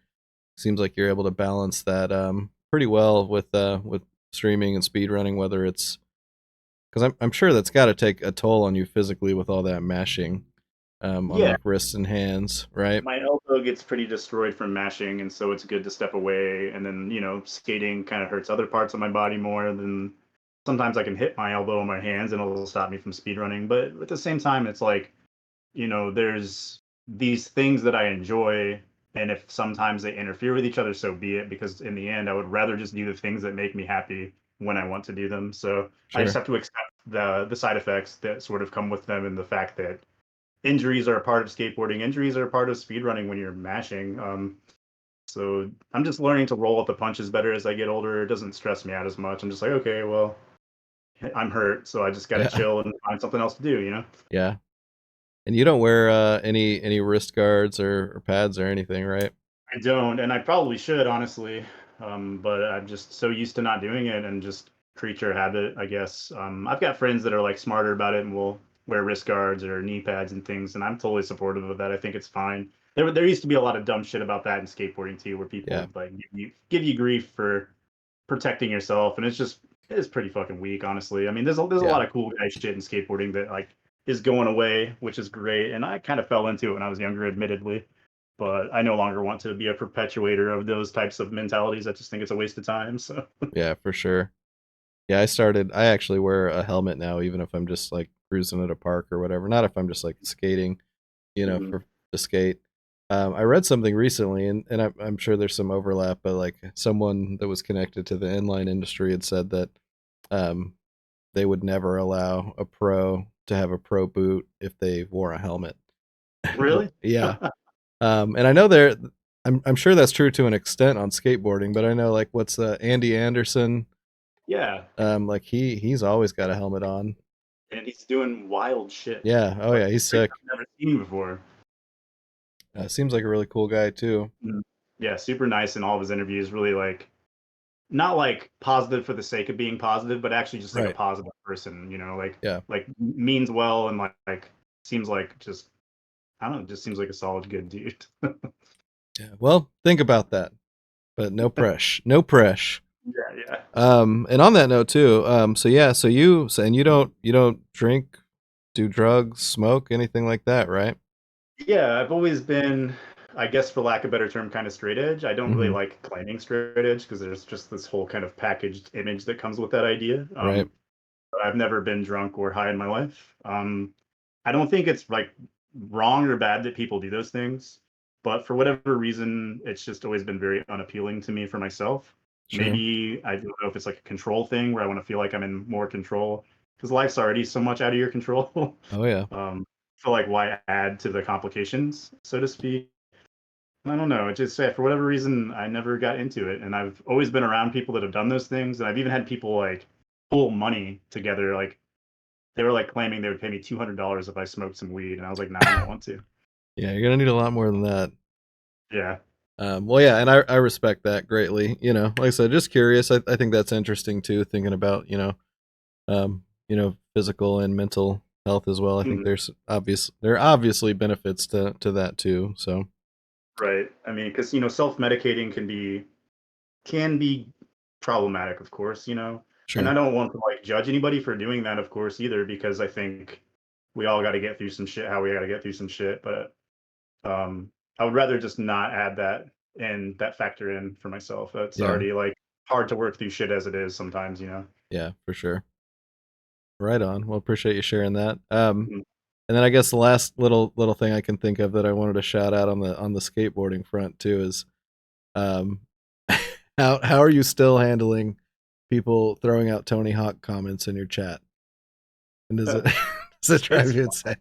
Seems like you're able to balance that pretty well with streaming and speed running, whether it's because I'm sure that's got to take a toll on you physically with all that mashing on Yeah, like wrists and hands, right? my elbow gets pretty destroyed from mashing, and so it's good to step away. And then skating kind of hurts other parts of my body more than sometimes I can hit my elbow in my hands, and it'll stop me from speed running. But at the same time, it's like there's these things that I enjoy, and if sometimes they interfere with each other, so be it. Because in the end, I would rather just do the things that make me happy when I want to do them. So I just Sure. have to accept the side effects that sort of come with them, and the fact that injuries are a part of skateboarding. Injuries are a part of speedrunning when you're mashing. So I'm just learning to roll with the punches better as I get older. It doesn't stress me out as much. I'm just like, okay, well, I'm hurt, so I just got to Yeah. chill and find something else to do. Yeah. And you don't wear any wrist guards or pads or anything, right? I don't, and I probably should, honestly. But I'm just so used to not doing it and just creature habit, I guess. I've got friends that are like smarter about it and will wear wrist guards or knee pads and things, and I'm totally supportive of that. I think it's fine. there used to be a lot of dumb shit about that in skateboarding too, where people Yeah, would like give you grief for protecting yourself, and it's pretty fucking weak, honestly. I mean, there's a yeah, lot of cool guy shit in skateboarding that like is going away, which is great, and I kind of fell into it when I was younger, admittedly. But I no longer want to be a perpetuator of those types of mentalities. I just think it's a waste of time. So, yeah, for sure. Yeah, I actually wear a helmet now, even if I'm just like cruising at a park or whatever. Not if I'm just like skating, mhm. for to skate. I read something recently, and I'm sure there's some overlap, but like someone that was connected to the inline industry had said that um, they would never allow a pro to have a pro boot if they wore a helmet. Really? Yeah, and I know there. I'm sure that's true to an extent on skateboarding, but I know like what's Andy Anderson. Yeah, Like he's always got a helmet on. and he's doing wild shit, Yeah. Oh like yeah, he's tricks sick. I've never seen before. Seems like a really cool guy too. Mhm. Yeah, super nice in all of his interviews. Really like not like positive for the sake of being positive, but actually just like a Right. positive person. Yeah. Like means well and like seems like just I don't know, just seems like a solid good dude. Yeah. Well, think about that, but no press. No press. Yeah, yeah. And on that note too. So yeah. And you don't drink, do drugs, smoke, anything like that, right? Yeah, I've always been, I guess for lack of a better term, kind of straight edge. I don't really Mm-hmm. like claiming straight edge because there's just this whole kind of packaged image that comes with that idea. Right. But I've never been drunk or high in my life. I don't think it's like wrong or bad that people do those things, but for whatever reason, it's just always been very unappealing to me for myself. Sure. Maybe I don't know if it's like a control thing where I want to feel like I'm in more control because life's already so much out of your control. Oh yeah. So like why add to the complications, so to speak? I don't know. It just for whatever reason I never got into it, and I've always been around people that have done those things, and I've even had people like pull money together. Like they were like claiming they would pay me $200 if I smoked some weed, and I was like, nah, I don't want to. Yeah, you're gonna need a lot more than that. Yeah. Well, yeah, and I respect that greatly. Like I said, just curious. I think that's interesting too. Thinking about physical and mental health as well. I think Mhm. there are obviously benefits to that too. So Right. I mean, because self-medicating can be problematic, of course, and I sure. don't want to like judge anybody for doing that, of course, either, because I think we all got to get through some shit. How we got to get through some shit, but I would rather just not add that factor in for myself. That's Yeah, already like hard to work through shit as it is sometimes. yeah, for sure. Right on. Well, appreciate you sharing that. Mhm. And then I guess the last little thing I can think of that I wanted to shout out on the skateboarding front too is um, how are you still handling people throwing out Tony Hawk comments in your chat? And does it does it drive It's you insane?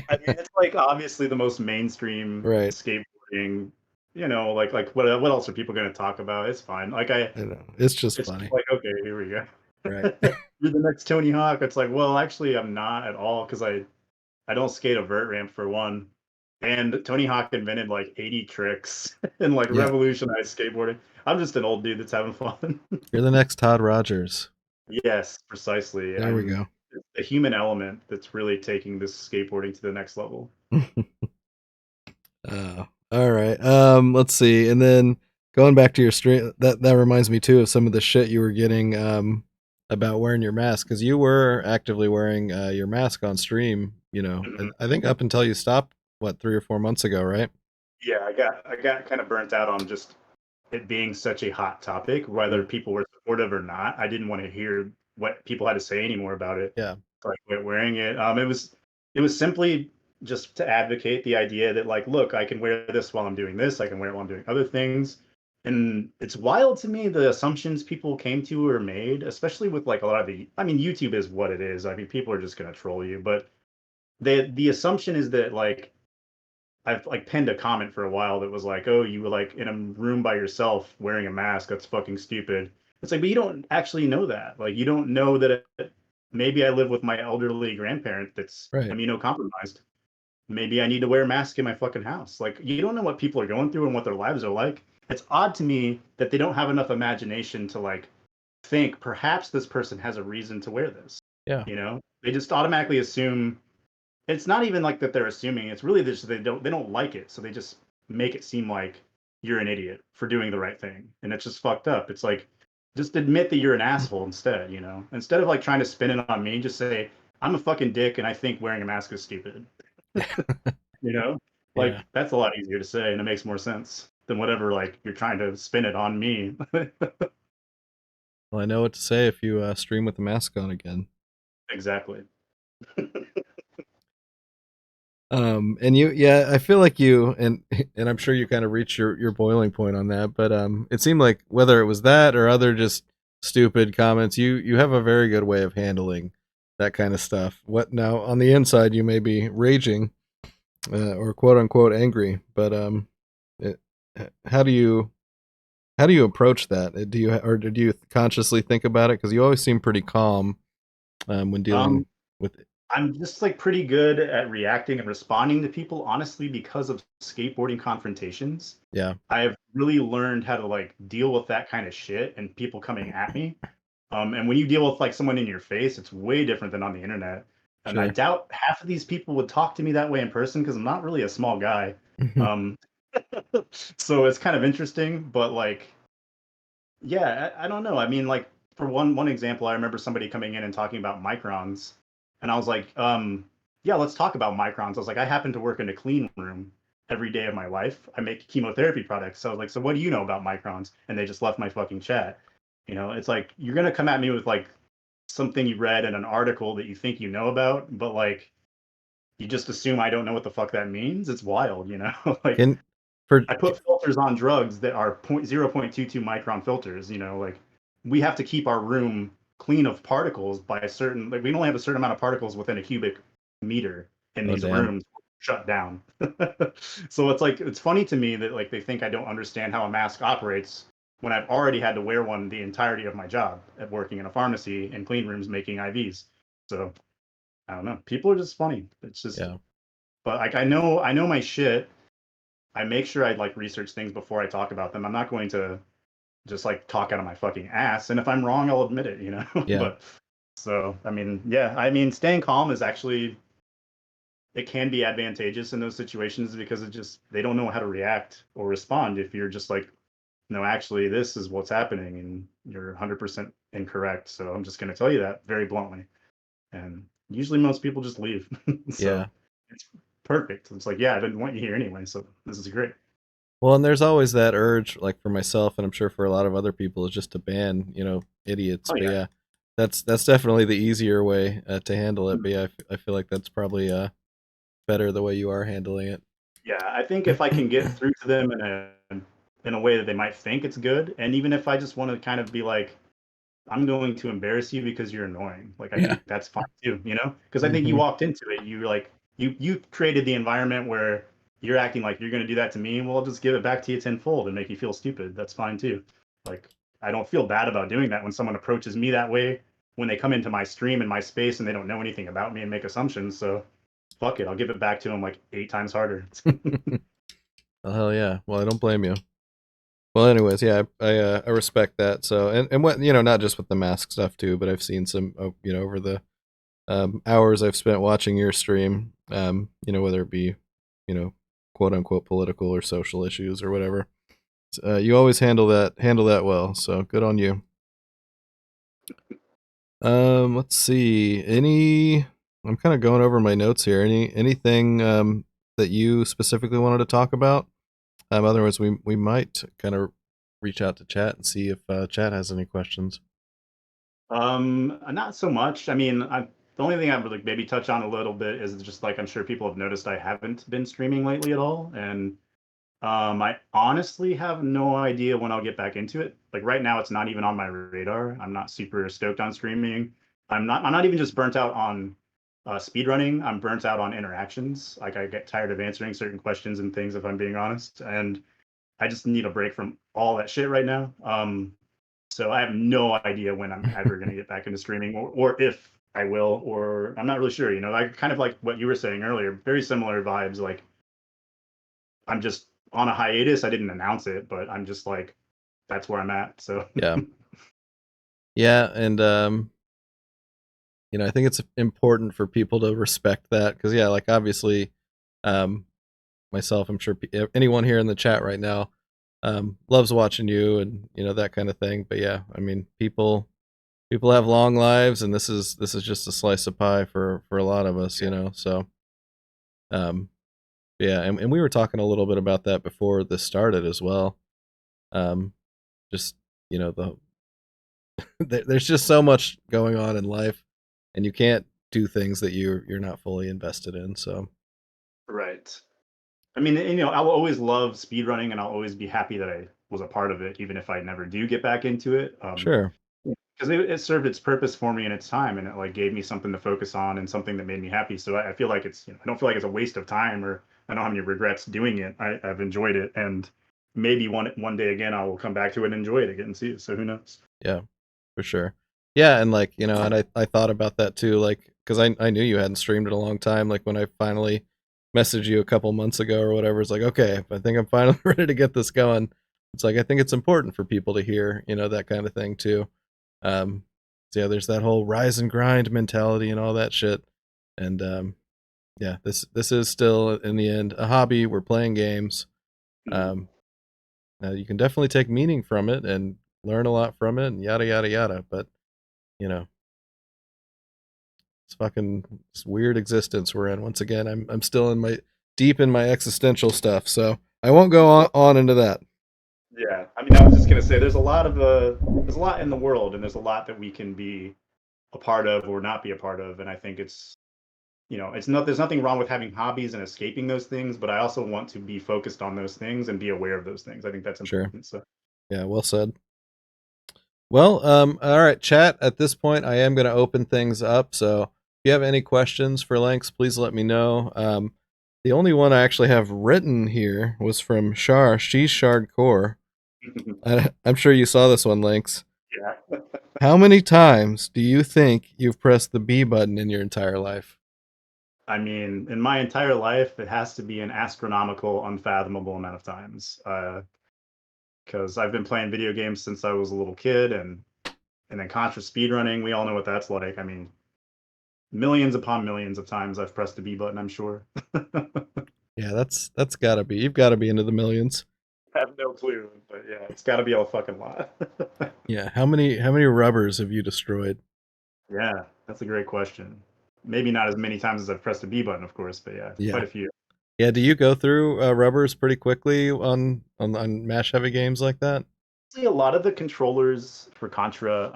I mean, it's like obviously the most mainstream Right. skateboarding. Like what else are people going to talk about? It's fine. I know. It's just It's just funny. like okay, here we go. Right. You're the next Tony Hawk. It's like, well, actually, I'm not at all because I don't skate a vert ramp for one. And Tony Hawk invented like 80 tricks and like Yeah. revolutionized skateboarding. I'm just an old dude that's having fun. You're the next Todd Rogers. Yes, precisely. There we I'm go. the human element that's really taking this skateboarding to the next level. All right. Let's see. And then going back to your stream, that reminds me too of some of the shit you were getting about wearing your mask, because you were actively wearing your mask on stream. Mhm. I think up until you stopped, what, 3 or 4 months ago, right? Yeah, I got kind of burnt out on just it being such a hot topic, whether Right. people were supportive or not. I didn't want to hear what people had to say anymore about it. Yeah. So I quit wearing it. It was simply just to advocate the idea that like, look, I can wear this while I'm doing this. I can wear it while I'm doing other things. And it's wild to me the assumptions people came to or made, especially with like a lot of I mean, YouTube is what it is. I mean, people are just gonna troll you, but the assumption is that like I've like pinned a comment for a while that was like, "Oh, you were like in a room by yourself wearing a mask. That's fucking stupid." It's like, but you don't actually know that. Like, you don't know that maybe I live with my elderly grandparent that's Right. immunocompromised. Maybe I need to wear a mask in my fucking house. Like, you don't know what people are going through and what their lives are like. It's odd to me that they don't have enough imagination to like think perhaps this person has a reason to wear this. Yeah. They just automatically assume it's not even like that they're assuming. It's really just they don't like it, so they just make it seem like you're an idiot for doing the right thing. And it's just fucked up. It's like, just admit that you're an asshole instead, you know? Instead of like trying to spin it on me, just say, I'm a fucking dick and I think wearing a mask is stupid. You know? Yeah. Like, that's a lot easier to say and it makes more sense than whatever, like, you're trying to spin it on me. Well, I know what to say if you stream with the mask on again. Exactly. And you, yeah, I feel like you, and I'm sure you kind of reached your boiling point on that, but it seemed like whether it was that or other just stupid comments, you have a very good way of handling that kind of stuff. What now on the inside you may be raging, or quote unquote angry, but it, how do you approach that? Do you or do you consciously think about it? Because you always seem pretty calm when dealing Um, with it. I'm just like pretty good at reacting and responding to people, honestly, because of skateboarding confrontations. Yeah, I have really learned how to like deal with that kind of shit and people coming at me. And when you deal with like someone in your face, it's way different than on the internet. And I sure. doubt half of these people would talk to me that way in person because I'm not really a small guy. Um, so it's kind of interesting, but like, yeah, I don't know. I mean, like for one example, I remember somebody coming in and talking about microns, and I was like, yeah, let's talk about microns. I was like, I happen to work in a clean room every day of my life. I make chemotherapy products. So I was like, so what do you know about microns? And they just left my fucking chat. You know, it's like you're gonna come at me with like something you read in an article that you think you know about, but like you just assume I don't know what the fuck that means. It's wild, you know? Like Can for I put filters on drugs that are 0.22 micron filters. You know, like we have to keep our room clean of particles by a certain, like we only have a certain amount of particles within a cubic meter in oh these damn. rooms shut down. So it's like it's funny to me that like they think I don't understand how a mask operates when I've already had to wear one the entirety of my job at working in a pharmacy in clean rooms making IVs. So I don't know. People are just funny. It's just, Yeah. but like I know my shit. I make sure I like research things before I talk about them. I'm not going to just like talk out of my fucking ass. And if I'm wrong, I'll admit it, you know? Yeah. But so, I mean, yeah, I mean, staying calm is actually, it can be advantageous in those situations because it just, they don't know how to react or respond if you're just like, no, actually, this is what's happening and you're 100% incorrect. So I'm just going to tell you that very bluntly. And usually most people just leave. Yeah. So it's perfect. It's like, yeah, I didn't want you here anyway. So this is great. Well, and there's always that urge, like for myself, and I'm sure for a lot of other people, is just to ban, idiots. Oh, But yeah. yeah, that's definitely the easier way to handle it. But yeah, I feel like that's probably better the way you are handling it. Yeah, I think if I can get through to them in a way that they might think it's good, and even if I just want to kind of be like, I'm going to embarrass you because you're annoying. Like I Yeah. think that's fine too, you know? Because I think you Hmm. walked into it. You like you created the environment where you're acting like you're going to do that to me. Well, I'll just give it back to you tenfold and make you feel stupid. That's fine too. Like I don't feel bad about doing that when someone approaches me that way when they come into my stream and my space and they don't know anything about me and make assumptions. So fuck it, I'll give it back to them like 8 times harder. Oh hell yeah. Well, I don't blame you. Well, anyways, yeah, I respect that. So, and what not just with the mask stuff too, but I've seen some, over the hours I've spent watching your stream, whether it be, you know, quote unquote political or social issues or whatever. You always handle that well. So good on you. Let's see. I'm kind of going over my notes here. Anything that you specifically wanted to talk about? Otherwise, we might kind of reach out to chat and see if chat has any questions. Not so much. I mean, the only thing I would like maybe touch on a little bit is just like I'm sure people have noticed I haven't been streaming lately at all, and I honestly have no idea when I'll get back into it. Like right now, it's not even on my radar. I'm not super stoked on streaming. I'm not even just burnt out on speed running. I'm burnt out on interactions. Like I get tired of answering certain questions and things, if I'm being honest, and I just need a break from all that shit right now. So I have no idea when I'm ever going to get back into streaming or if I will, or I'm not really sure. You know, like kind of like what you were saying earlier, very similar vibes. Like I'm just on a hiatus. I didn't announce it, but I'm just like, that's where I'm at. So Yeah, yeah, and I think it's important for people to respect that because yeah, like obviously, um, myself, I'm sure anyone here in the chat right now loves watching you and that kind of thing. But yeah, I mean, people have long lives, and this is just a slice of pie for a lot of us, Yeah. So um, yeah, and we were talking a little bit about that before this started as well. Um, just the there's just so much going on in life, and you can't do things that you're not fully invested in. So Right. I mean, I'll always love speedrunning, and I'll always be happy that I was a part of it, even if I never do get back into it. sure, Because it served its purpose for me in its time, and it like gave me something to focus on and something that made me happy. So I feel like I don't feel like it's a waste of time, or I don't have any regrets doing it. I've enjoyed it, and maybe one day again I will come back to it and enjoy it again and see it. So who knows? yeah, for sure. Yeah, and like and I thought about that too, like because I knew you hadn't streamed in a long time. Like when I finally messaged you a couple months ago or whatever, it's like, okay, I think I'm finally ready to get this going. It's like I think it's important for people to hear that kind of thing too. Um, so yeah, there's that whole rise and grind mentality and all that shit. And yeah, this is still in the end a hobby. We're playing games. Mhm. Um, Now you can definitely take meaning from it and learn a lot from it and yada yada yada. But you know, it's weird existence we're in. Once again, I'm still in my deep in my existential stuff, so I won't go on into that. Yeah, I mean, I was just gonna say there's a lot in the world, and there's a lot that we can be a part of or not be a part of, and I think it's not there's nothing wrong with having hobbies and escaping those things, but I also want to be focused on those things and be aware of those things. I think that's Sure. important. So Yeah. Well said. Well, all right, chat. At this point, I am going to open things up. So if you have any questions for Lanks, please let me know. The only one I actually have written here was from Shar. She's Shardcore. I'm sure you saw this one, Lanks. yeah. How many times do you think you've pressed the B button in your entire life? I mean, in my entire life, it has to be an astronomical, unfathomable amount of times. Because I've been playing video games since I was a little kid, and then Contra speedrunning, we all know what that's like. I mean, millions upon millions of times I've pressed the B button, I'm sure. Yeah, that's gotta be. You've got to be into the millions. I have no clue, but yeah, it's got to be a fucking lot. Yeah. How many rubbers have you destroyed? Yeah, that's a great question. Maybe not as many times as I've pressed the B button, of course, but yeah, quite Yeah. a few. Yeah. Do you go through rubbers pretty quickly on mash heavy games like that? See, a lot of the controllers for Contra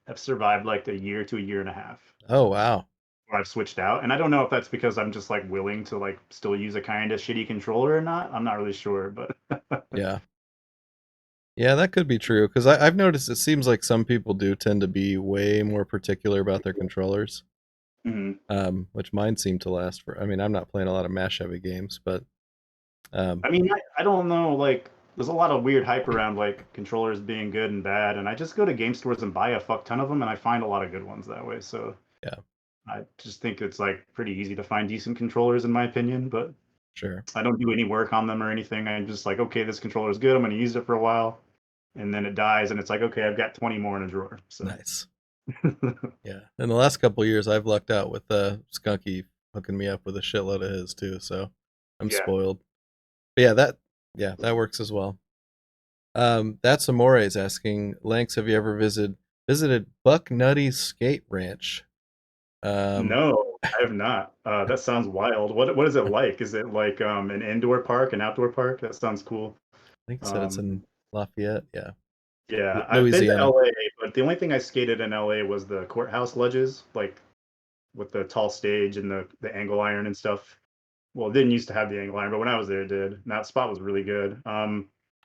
have survived like a year to a year and a half. Oh wow. Where I've switched out, and I don't know if that's because I'm just like willing to like still use a kind of shitty controller or not. I'm not really sure, but Yeah. Yeah, that could be true because I've noticed it seems like some people do tend to be way more particular about their controllers. Mhm. Which mine seem to last for. I mean, I'm not playing a lot of mash heavy games, but um, I mean, I don't know. Like, there's a lot of weird hype around like controllers being good and bad, and I just go to game stores and buy a fuck ton of them, and I find a lot of good ones that way. So yeah, I just think it's like pretty easy to find decent controllers, in my opinion. But sure, I don't do any work on them or anything. I'm just like, okay, this controller is good. I'm going to use it for a while, and then it dies, and it's like, okay, I've got 20 more in a drawer. So nice. Yeah, in the last couple of years, I've lucked out with Skunky hooking me up with a shitload of his too, so I'm yeah, spoiled. But yeah, that works as well. That's Amore is asking, Lanks, have you ever visited Buck Nutty Skate Ranch? Um, no, I have not. That sounds wild. What is it like? Is it like an indoor park, an outdoor park? That sounds cool. I think so. It's Um, in Lafayette. Yeah, Yeah, I've been to Louisiana. LA, but the only thing I skated in LA was the courthouse ledges, like with the tall stage and the angle iron and stuff. Well, it didn't used to have the angle iron, but when I was there, it did. And that spot was really good. I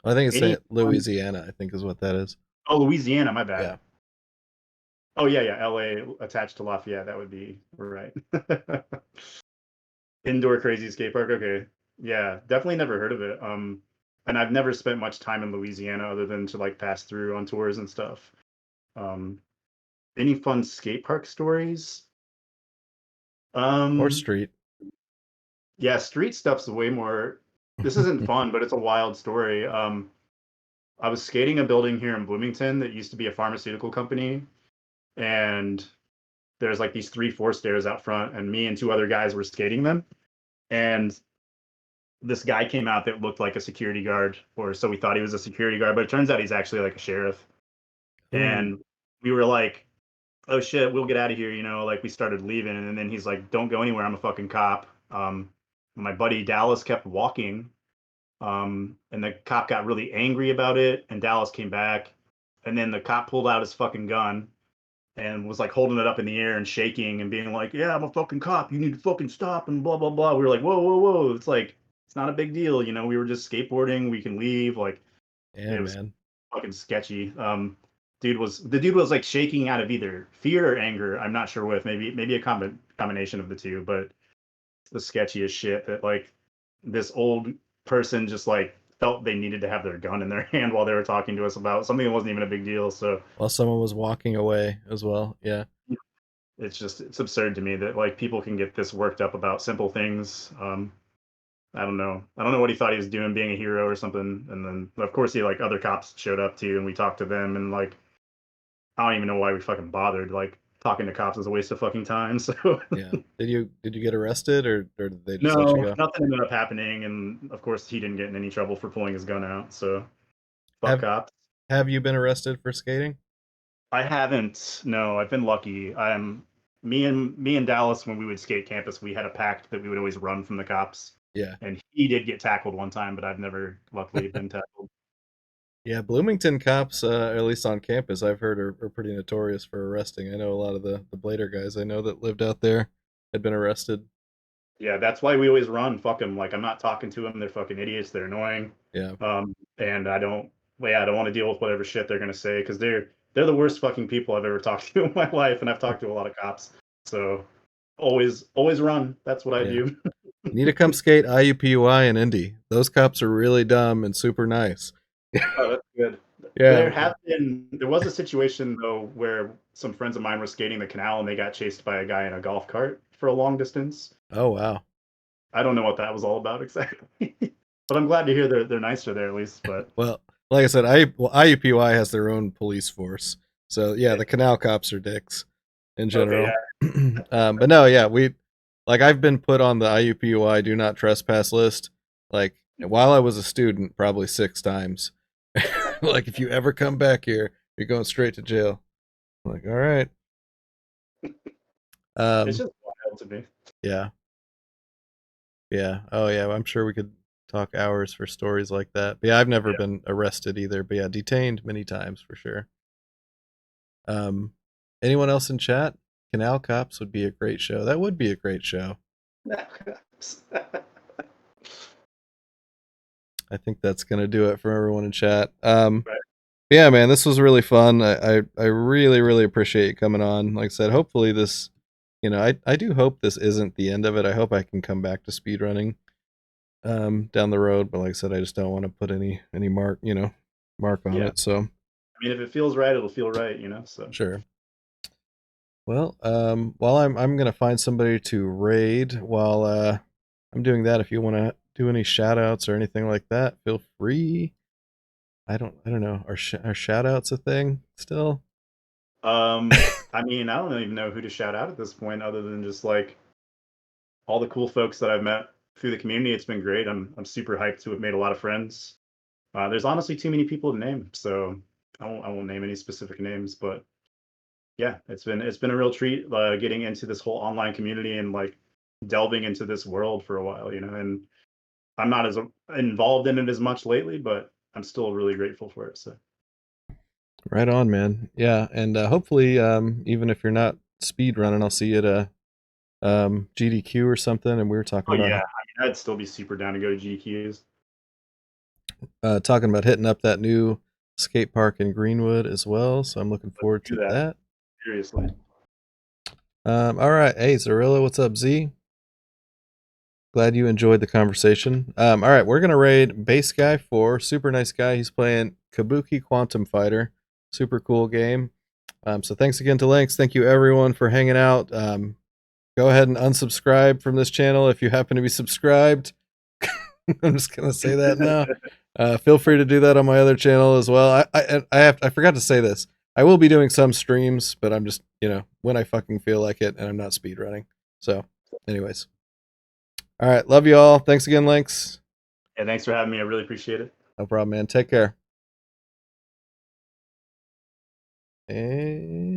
think it's Any saying fun? Louisiana. I think is what that is. Oh, Louisiana, my Yeah. bad. Oh yeah, yeah, LA attached to Lafayette. That would be right. Indoor crazy skate park. Okay, yeah, definitely never heard of it. And I've never spent much time in Louisiana other than to like pass through on tours and stuff. Um, any fun skate park stories? Or Um, street. yeah, street stuff's way more. This isn't fun, but it's a wild story. I was skating a building here in Bloomington that used to be a pharmaceutical company, and there's like these 3 4 stairs out front, and me and 2 other guys were skating them, and this guy came out that looked like a security guard, or so we thought he was a security guard, but it turns out he's actually like a sheriff. Oh, And we were like, oh shit, we'll get out of here, you know, like we started leaving, and then he's like, don't go anywhere, I'm a fucking cop. My buddy Dallas kept walking, and the cop got really angry about it, and Dallas came back, and then the cop pulled out his fucking gun and was like holding it up in the air and shaking and being like, yeah, I'm a fucking cop, you need to fucking stop, and blah blah blah. We were like, whoa whoa whoa, it's like, it's not a big deal, you know, we were just skateboarding, we can leave. Like, yeah, it was man. fucking sketchy. The dude was like shaking out of either fear or anger. I'm not sure with, maybe a combination of the two, but it's the sketchiest shit that like this old person just like felt they needed to have their gun in their hand while they were talking to us about something that wasn't even a big deal. So While someone was walking away as well. Yeah. it's absurd to me that like people can get this worked up about simple things. I don't know. I don't know what he thought he was doing, being a hero or something. And then of course he like other cops showed up too, and we talked to them, and like I don't even know why we fucking bothered. Like talking to cops is a waste of fucking time. So Yeah. Did you get arrested, or did they just let you no, go? nothing ended up happening. And of course he didn't get in any trouble for pulling his gun out. So fuck Have cops. have you been arrested for skating? I haven't. No, I've been lucky. Me and Dallas, when we would skate campus, we had a pact that we would always run from the cops. Yeah. And he did get tackled one time, but I've never luckily been tackled. Yeah, Bloomington cops, at least on campus, I've heard are pretty notorious for arresting. I know a lot of the Blader guys I know that lived out there had been arrested. Yeah, that's why we always run. Fuck them. Like I'm not talking to them. They're fucking idiots. They're annoying. Yeah, And I don't. Well, yeah, I don't want to deal with whatever shit they're gonna say, because they're the worst fucking people I've ever talked to in my life, and I've talked to a lot of cops. So always run. That's what I yeah. do. You need to come skate IUPUI in Indy. Those cops are really dumb and super nice. Oh, that's good. Yeah. There was a situation though where some friends of mine were skating the canal and they got chased by a guy in a golf cart for a long distance. Oh wow. I don't know what that was all about exactly, but I'm glad to hear they're nicer there at least. But Well, like I said, IUPUI has their own police force. So yeah, yeah, the canal cops are dicks in okay, general. yeah, But no, yeah, I've been put on the IUPUI do not trespass list like while I was a student probably 6 times. Like if you ever come back here, you're going straight to jail. I'm like, all right. it's Um, just wild to me. yeah, yeah. Oh yeah, I'm sure we could talk hours for stories like that. But yeah, I've never Yeah, been arrested either. But yeah, detained many times for sure. Um, anyone else in chat? Canal Cops would be a great show. That would be a great show. I think that's gonna do it for everyone in chat. right. Yeah, man, this was really fun. I really really appreciate you coming on. Like I said, hopefully this, I do hope this isn't the end of it. I hope I can come back to speedrunning down the road. But like I said, I just don't want to put any mark on Yeah, it. So I mean, if it feels right, it'll feel right, you know. So sure. Well, while I'm gonna find somebody to raid while I'm doing that. If you want to do any shout outs or anything like that, feel free. I don't know. Are shout outs a thing still? I mean, I don't even know who to shout out at this point, other than just like all the cool folks that I've met through the community. It's been great. I'm super hyped to have made a lot of friends. There's honestly too many people to name, so I won't name any specific names. But yeah, it's been a real treat getting into this whole online community and like delving into this world for a while, you know. And I'm not as involved in it as much lately, but I'm still really grateful for it. So Right on, man. Yeah, and hopefully, even if you're not speed running, I'll see you at a GDQ or something. And we were oh yeah, I mean, I'd still be super down to go to GQs. talking about hitting up that new skate park in Greenwood as well. So I'm looking Let's forward do to that that. seriously. All right, hey Zarilla, what's up, Z? Glad you enjoyed the conversation. All right, we're gonna raid Base Guy 4. Super nice guy. He's playing Kabuki Quantum Fighter. Super cool game. So thanks again to Links. Thank you everyone for hanging out. Go ahead and unsubscribe from this channel if you happen to be subscribed. I'm just gonna say that now. Feel free to do that on my other channel as well. I forgot to say this. I will be doing some streams, but I'm just when I fucking feel like it, and I'm not speed running. So, anyways, all right. Love you all. Thanks again, Links. And thanks for having me. I really appreciate it. No problem, man. Take care. And